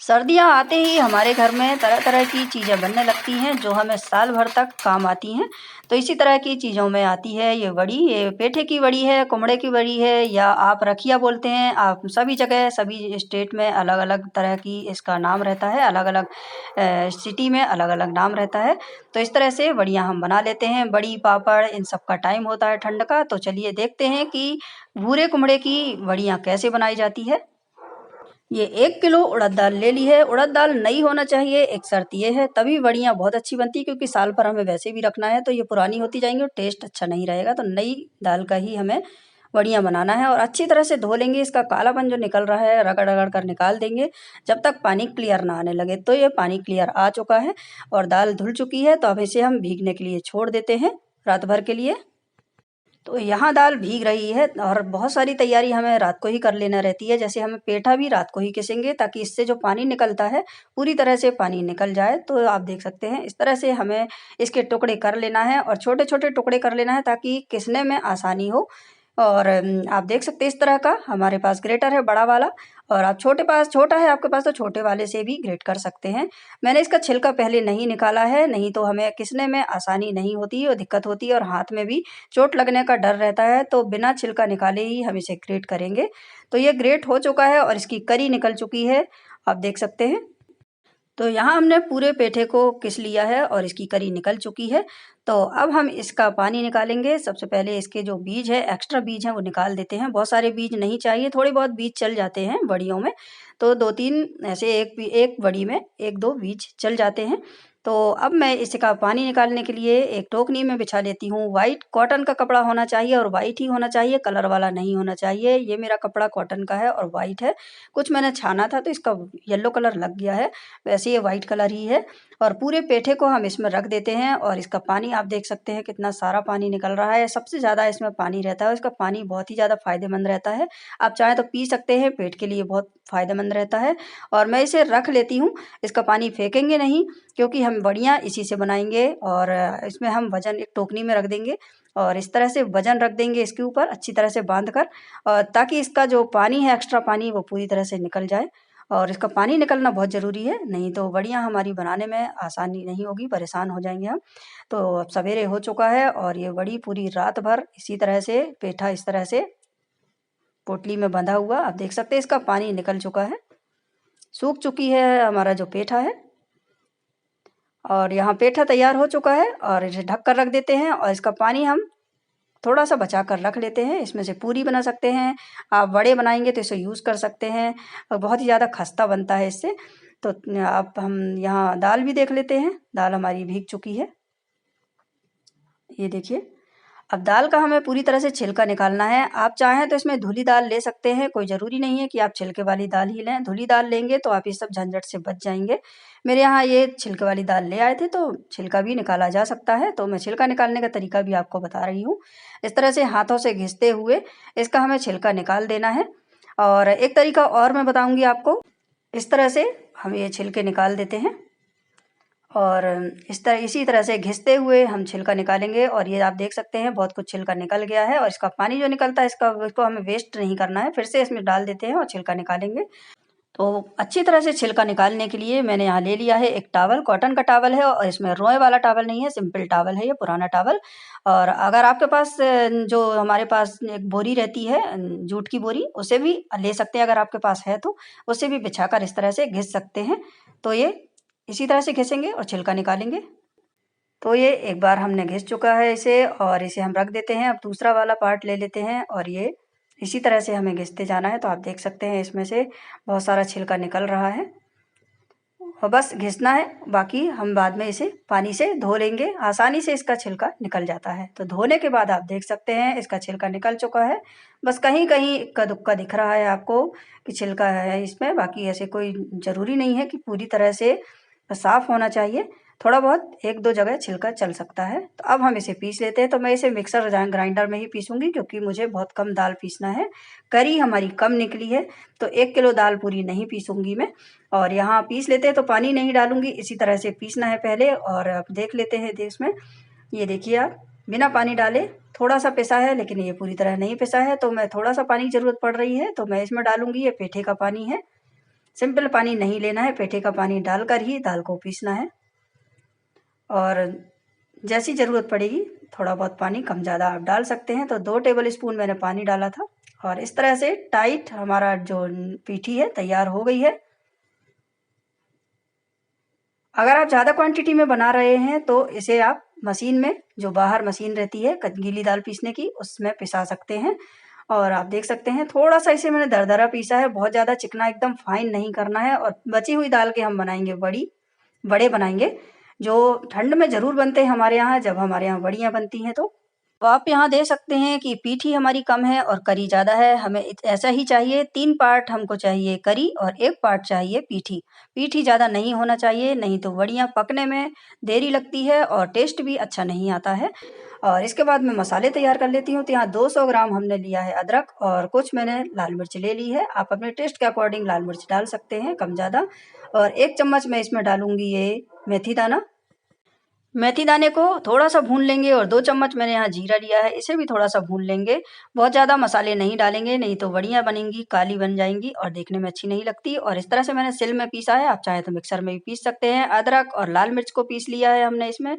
सर्दियाँ आते ही हमारे घर में तरह-तरह की चीज़ें बनने लगती हैं, जो हमें साल भर तक काम आती हैं। तो इसी तरह की चीज़ों में आती है ये वड़ी, ये पेठे की वड़ी है, कुम्हड़े की वड़ी है या आप रखिया बोलते हैं। आप सभी जगह, सभी स्टेट में अलग-अलग तरह की इसका नाम रहता है, अलग-अलग सिटी में अलग-अलग नाम रहता है। तो इस तरह से वड़ियाँ हम बना लेते हैं। बड़ी, पापड़ इन सब का टाइम होता है ठंड का, तो चलिए देखते हैं कि भूरे कुम्हड़े की वड़ियाँ कैसे बनाई जाती है। ये 1 किलो उड़द दाल ले ली है। उड़द दाल नई होना चाहिए, एक शर्त ये है, तभी वड़ियाँ बहुत अच्छी बनती है क्योंकि साल भर हमें वैसे भी रखना है, तो ये पुरानी होती जाएँगी और टेस्ट अच्छा नहीं रहेगा। तो नई दाल का ही हमें वड़ियाँ बनाना है और अच्छी तरह से धो लेंगे। इसका कालापन जो निकल रहा है, रगड़-रगड़ कर निकाल देंगे, जब तक पानी क्लियर ना आने लगे। तो ये पानी क्लियर आ चुका है और दाल धुल चुकी है, तो अब इसे हम भीगने के लिए छोड़ देते हैं, रात भर के लिए। तो यहाँ दाल भीग रही है और बहुत सारी तैयारी हमें रात को ही कर लेना रहती है। जैसे हमें पेठा भी रात को ही घिसेंगे ताकि इससे जो पानी निकलता है, पूरी तरह से पानी निकल जाए। तो आप देख सकते हैं इस तरह से हमें इसके टुकड़े कर लेना है और छोटे-छोटे टुकड़े कर लेना है ताकि घिसने में आसानी हो। और आप देख सकते हैं इस तरह का हमारे पास ग्रेटर है बड़ा वाला और आप छोटा है आपके पास तो छोटे वाले से भी ग्रेट कर सकते हैं। मैंने इसका छिलका पहले नहीं निकाला है, नहीं तो हमें घिसने में आसानी नहीं होती और दिक्कत होती है और हाथ में भी चोट लगने का डर रहता है, तो बिना छिलका निकाले ही हम इसे ग्रेट करेंगे। तो ये ग्रेट हो चुका है और इसकी करी निकल चुकी है, आप देख सकते हैं। तो यहाँ हमने पूरे पेठे को घिस लिया है और इसकी करी निकल चुकी है। तो अब हम इसका पानी निकालेंगे। सबसे पहले इसके जो बीज है, एक्स्ट्रा बीज हैं वो निकाल देते हैं। बहुत सारे बीज नहीं चाहिए, थोड़े बहुत बीज चल जाते हैं बड़ियों में। तो 2-3 ऐसे एक बड़ी में 1-2 बीज चल जाते हैं। तो अब मैं इसका पानी निकालने के लिए एक टोकनी में बिछा लेती हूँ। व्हाइट कॉटन का कपड़ा होना चाहिए और व्हाइट ही होना चाहिए, कलर वाला नहीं होना चाहिए। ये मेरा कपड़ा कॉटन का है और व्हाइट है। कुछ मैंने छाना था तो इसका येलो कलर लग गया है। वैसे ये वाइट कलर ही है और पूरे पेठे को हम इसमें रख देते हैं और इसका पानी आप देख सकते हैं कितना सारा पानी निकल रहा है। सबसे ज़्यादा इसमें पानी रहता है और इसका पानी बहुत ही ज़्यादा फ़ायदेमंद रहता है। आप चाहें तो पी सकते हैं, पेट के लिए बहुत फ़ायदेमंद रहता है और मैं इसे रख लेती हूँ। इसका पानी फेंकेंगे नहीं क्योंकि हम बड़ियाँ इसी से बनाएँगे और इसमें हम वज़न एक टोकनी में रख देंगे और इस तरह से वज़न रख देंगे इसके ऊपर अच्छी तरह से बाँध कर और ताकि इसका जो पानी है, एक्स्ट्रा पानी वो पूरी तरह से निकल जाए। और इसका पानी निकलना बहुत ज़रूरी है, नहीं तो वड़ियाँ हमारी बनाने में आसानी नहीं होगी, परेशान हो जाएँगे हम। तो अब सवेरे हो चुका है और ये वड़ी पूरी रात भर इसी तरह से पेठा इस तरह से पोटली में बंधा हुआ आप देख सकते हैं इसका पानी निकल चुका है। सूख चुकी है हमारा जो पेठा है और यहाँ पेठा तैयार हो चुका है और इसे ढक कर रख देते हैं और इसका पानी हम थोड़ा-सा बचा कर रख लेते हैं। इसमें से पूरी बना सकते हैं, आप वड़े बनाएँगे तो इसे यूज़ कर सकते हैं और बहुत ही ज़्यादा खस्ता बनता है इससे। तो अब हम यहाँ दाल भी देख लेते हैं, दाल हमारी भीग चुकी है। ये देखिए, अब दाल का हमें पूरी तरह से छिलका निकालना है। आप चाहें तो इसमें धुली दाल ले सकते हैं, कोई ज़रूरी नहीं है कि आप छिलके वाली दाल ही लें। धुली दाल लेंगे तो आप ये सब झंझट से बच जाएँगे। मेरे यहाँ ये छिलके वाली दाल ले आए थे तो छिलका भी निकाला जा सकता है, तो मैं छिलका निकालने का तरीका भी आपको बता रही हूँ। इस तरह से हाथों से घिसते हुए इसका हमें छिलका निकाल देना है और एक तरीका और मैं बताऊँगी आपको। इस तरह से हम ये छिलके निकाल देते हैं और इसी तरह से घिसते हुए हम छिलका निकालेंगे और ये आप देख सकते हैं बहुत कुछ छिलका निकल गया है और इसका पानी जो निकलता है इसको हमें वेस्ट नहीं करना है, फिर से इसमें डाल देते हैं और छिलका निकालेंगे। तो अच्छी तरह से छिलका निकालने के लिए मैंने यहाँ ले लिया है एक टॉवल, कॉटन का टॉवल है और इसमें रोएँ वाला टॉवल नहीं है, सिंपल टॉवल है ये पुराना टॉवल। और अगर आपके पास जो हमारे पास एक बोरी रहती है जूट की बोरी, उसे भी ले सकते हैं अगर आपके पास है तो, उसे भी बिछाकर इस तरह से घिस सकते हैं। तो ये इसी तरह से घिसेंगे और छिलका निकालेंगे। तो ये एक बार हमने घिस चुका है इसे और इसे हम रख देते हैं। अब दूसरा वाला पार्ट ले लेते हैं और ये इसी तरह से हमें घिसते जाना है। तो आप देख सकते हैं इसमें से बहुत सारा छिलका निकल रहा है और बस घिसना है, बाकी हम बाद में इसे पानी से धो लेंगे। आसानी से इसका छिलका निकल जाता है। तो धोने के बाद आप देख सकते हैं इसका छिलका निकल चुका है। बस कहीं-कहीं इक्का-दुक्का दिख रहा है आपको कि छिलका है इसमें, बाकी ऐसे कोई ज़रूरी नहीं है कि पूरी तरह से साफ़ होना चाहिए। थोड़ा बहुत 1-2 जगह छिलका चल सकता है। तो अब हम इसे पीस लेते हैं। तो मैं इसे मिक्सर ग्राइंडर में ही पीसूँगी क्योंकि मुझे बहुत कम दाल पीसना है। करी हमारी कम निकली है तो 1 किलो दाल पूरी नहीं पीसूँगी मैं। और यहाँ पीस लेते हैं तो पानी नहीं डालूँगी, इसी तरह से पीसना है पहले और अब देख लेते हैं इसमें। ये देखिए आप, बिना पानी डाले थोड़ा-सा पिसा है लेकिन ये पूरी तरह नहीं पिसा है, तो मैं थोड़ा-सा पानी की ज़रूरत पड़ रही है तो मैं इसमें डालूँगी। ये पेठे का पानी है सिंपल पानी नहीं लेना है, पेठे का पानी डालकर ही दाल को पीसना है। और जैसी ज़रूरत पड़ेगी थोड़ा बहुत पानी कम ज़्यादा आप डाल सकते हैं। तो 2 टेबल स्पून मैंने पानी डाला था और इस तरह से टाइट हमारा जो पीठी है तैयार हो गई है। अगर आप ज़्यादा क्वांटिटी में बना रहे हैं तो इसे आप मशीन में, जो बाहर मशीन रहती है गीली दाल पीसने की, उसमें पिसा सकते हैं। और आप देख सकते हैं थोड़ा-सा इसे मैंने दरदरा पीसा है, बहुत ज़्यादा चिकना एकदम फाइन नहीं करना है। और बची हुई दाल के हम बनाएंगे बड़े बनाएंगे, जो ठंड में ज़रूर बनते हैं हमारे यहाँ, जब हमारे यहाँ बड़ियाँ बनती हैं तो आप यहाँ देख सकते हैं कि पीठी हमारी कम है और करी ज़्यादा है। हमें ऐसा ही चाहिए, 3 पार्ट हमको चाहिए करी और 1 पार्ट चाहिए पीठी। पीठी ज़्यादा नहीं होना चाहिए, नहीं तो बड़ियाँ पकने में देरी लगती है और टेस्ट भी अच्छा नहीं आता है। और इसके बाद मैं मसाले तैयार कर लेती हूँ। तो यहाँ 200 ग्राम हमने लिया है अदरक और कुछ मैंने लाल मिर्च ले ली है। आप अपने टेस्ट के अकॉर्डिंग लाल मिर्च डाल सकते हैं, कम ज़्यादा। और 1 चम्मच मैं इसमें डालूँगी ये मेथी दाना। मेथी दाने को थोड़ा-सा भून लेंगे और 2 चम्मच मैंने यहाँ जीरा लिया है, इसे भी थोड़ा-सा भून लेंगे। बहुत ज़्यादा मसाले नहीं डालेंगे, नहीं तो बड़ियाँ बनेंगी, काली बन जाएँगी और देखने में अच्छी नहीं लगती। और इस तरह से मैंने सिल में पीसा है, आप चाहें तो मिक्सर में भी पीस सकते हैं। अदरक और लाल मिर्च को पीस लिया है हमने इसमें,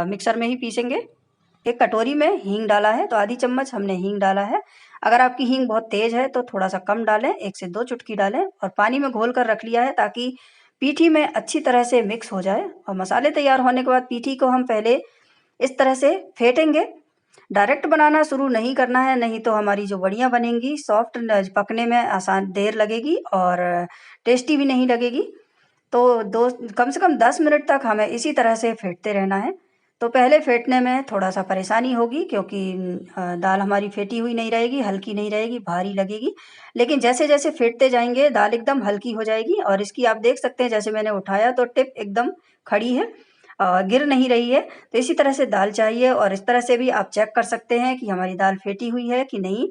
मिक्सर में ही पीसेंगे। एक कटोरी में हींग डाला है, तो आधी चम्मच हमने हींग डाला है। अगर आपकी हींग बहुत तेज़ है तो थोड़ा-सा कम डालें, 1 से 2 चुटकी डालें। और पानी में घोल कर रख लिया है ताकि पीठी में अच्छी तरह से मिक्स हो जाए। और मसाले तैयार होने के बाद पीठी को हम पहले इस तरह से फेंटेंगे। डायरेक्ट बनाना शुरू नहीं करना है, नहीं तो हमारी जो बड़ियाँ बनेंगी सॉफ्ट पकने में आसान देर लगेगी और टेस्टी भी नहीं लगेगी। तो कम से कम 10 मिनट तक हमें इसी तरह से फेंटते रहना है। तो पहले फेंटने में थोड़ा-सा परेशानी होगी क्योंकि दाल हमारी फेंटी हुई नहीं रहेगी, हल्की नहीं रहेगी, भारी लगेगी। लेकिन जैसे-जैसे फेंटते जाएँगे दाल एकदम हल्की हो जाएगी। और इसकी आप देख सकते हैं, जैसे मैंने उठाया तो टिप एकदम खड़ी है, गिर नहीं रही है। तो इसी तरह से दाल चाहिए और इस तरह से भी आप चेक कर सकते हैं कि हमारी दाल फेंटी हुई है कि नहीं।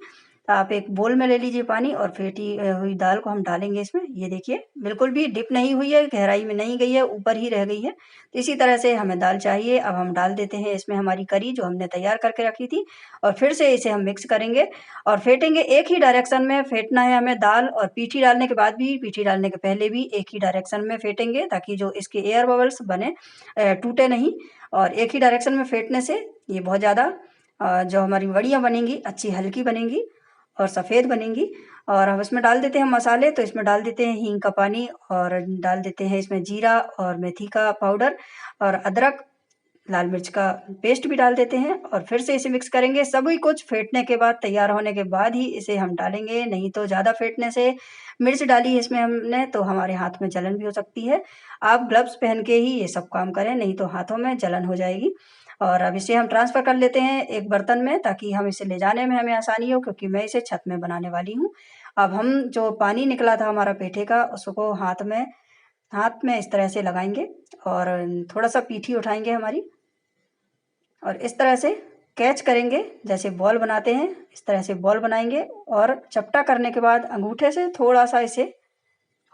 आप एक बोल में ले लीजिए पानी और फेंटी हुई दाल को हम डालेंगे इसमें। ये देखिए बिल्कुल भी डिप नहीं हुई है, गहराई में नहीं गई है, ऊपर ही रह गई है। तो इसी तरह से हमें दाल चाहिए। अब हम डाल देते हैं इसमें हमारी करी जो हमने तैयार करके रखी थी और फिर से इसे हम मिक्स करेंगे और फेंटेंगे। एक ही डायरेक्शन में फेंटना है हमें दाल, और पीठी डालने के बाद भी, पीठी डालने के पहले भी एक ही डायरेक्शन में फेंटेंगे ताकि जो इसके एयर बबल्स बने टूटे नहीं। और एक ही डायरेक्शन में फेंटने से ये बहुत ज़्यादा जो हमारी बड़ियाँ बनेंगी अच्छी हल्की बनेंगी और सफ़ेद बनेंगी। और हम इसमें डाल देते हैं मसाले। तो इसमें डाल देते हैं हींग का पानी और डाल देते हैं इसमें जीरा और मेथी का पाउडर और अदरक, लाल मिर्च का पेस्ट भी डाल देते हैं और फिर से इसे मिक्स करेंगे। सभी कुछ फेंटने के बाद, तैयार होने के बाद ही इसे हम डालेंगे, नहीं तो ज़्यादा फेंटने से, मिर्च डाली है इसमें हमने तो हमारे हाथ में जलन भी हो सकती है। आप ग्लव्स पहन के ही ये सब काम करें, नहीं तो हाथों में जलन हो जाएगी। और अब इसे हम ट्रांसफ़र कर लेते हैं एक बर्तन में ताकि हम इसे ले जाने में हमें आसानी हो, क्योंकि मैं इसे छत में बनाने वाली हूँ। अब हम जो पानी निकला था हमारा पेठे का, उसको हाथ में इस तरह से लगाएँगे और थोड़ा-सा पीठी उठाएँगे हमारी और इस तरह से कैच करेंगे। जैसे बॉल बनाते हैं इस तरह से बॉल बनाएँगे और चपटा करने के बाद अंगूठे से थोड़ा-सा इसे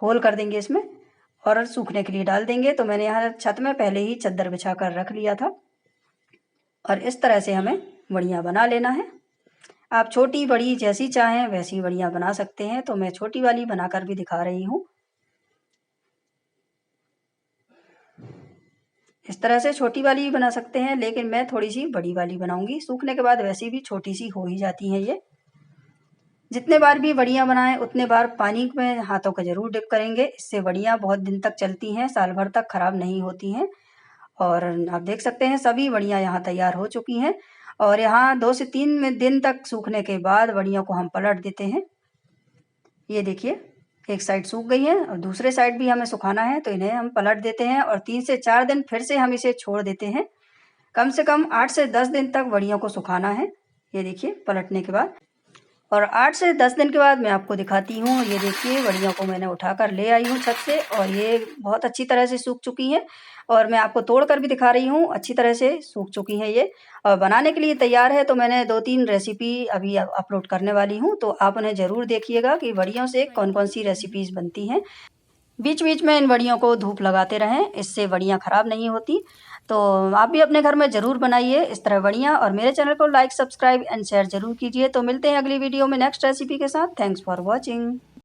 होल कर देंगे इसमें और सूखने के लिए डाल देंगे। तो मैंने यहाँ छत में पहले ही चद्दर बिछा कर रख लिया था और इस तरह से हमें बड़ियाँ बना लेना है। आप छोटी बड़ी जैसी चाहें वैसी बड़ियाँ बना सकते हैं। तो मैं छोटी वाली बनाकर भी दिखा रही हूँ। इस तरह से छोटी वाली भी बना सकते हैं, लेकिन मैं थोड़ी-सी बड़ी वाली बनाऊँगी। सूखने के बाद वैसे भी छोटी-सी हो ही जाती हैं ये। जितने बार भी बड़ियाँ बनाएँ उतने बार पानी में हाथों को ज़रूर डिप करेंगे। इससे बड़ियाँ बहुत दिन तक चलती हैं, साल भर तक खराब नहीं होती हैं। और आप देख सकते हैं सभी बड़ियाँ यहाँ तैयार हो चुकी हैं और यहाँ 2 से 3 दिन तक सूखने के बाद बड़ियों को हम पलट देते हैं। ये देखिए, एक साइड सूख गई है और दूसरे साइड भी हमें सुखाना है, तो इन्हें हम पलट देते हैं और 3 से 4 दिन फिर से हम इसे छोड़ देते हैं। कम से कम 8 से 10 दिन तक बड़ियों को सुखाना है। ये देखिए पलटने के बाद, और 8 से 10 दिन के बाद मैं आपको दिखाती हूँ। ये देखिए बड़ियों को मैंने उठाकर ले आई हूँ छत से और ये बहुत अच्छी तरह से सूख चुकी हैं और मैं आपको तोड़ कर भी दिखा रही हूँ, अच्छी तरह से सूख चुकी हैं ये और बनाने के लिए तैयार है। तो मैंने 2-3 रेसिपी अभी अपलोड करने वाली हूँ, तो आप उन्हें ज़रूर देखिएगा कि बड़ियों से कौन-कौन सी रेसिपीज़ बनती हैं। बीच-बीच में इन बड़ियों को धूप लगाते रहें, इससे बड़ियाँ ख़राब नहीं होती। तो आप भी अपने घर में ज़रूर बनाइए इस तरह बड़ियाँ और मेरे चैनल को लाइक, सब्सक्राइब एंड शेयर ज़रूर कीजिए। तो मिलते हैं अगली वीडियो में नेक्स्ट रेसिपी के साथ। Thanks for watching.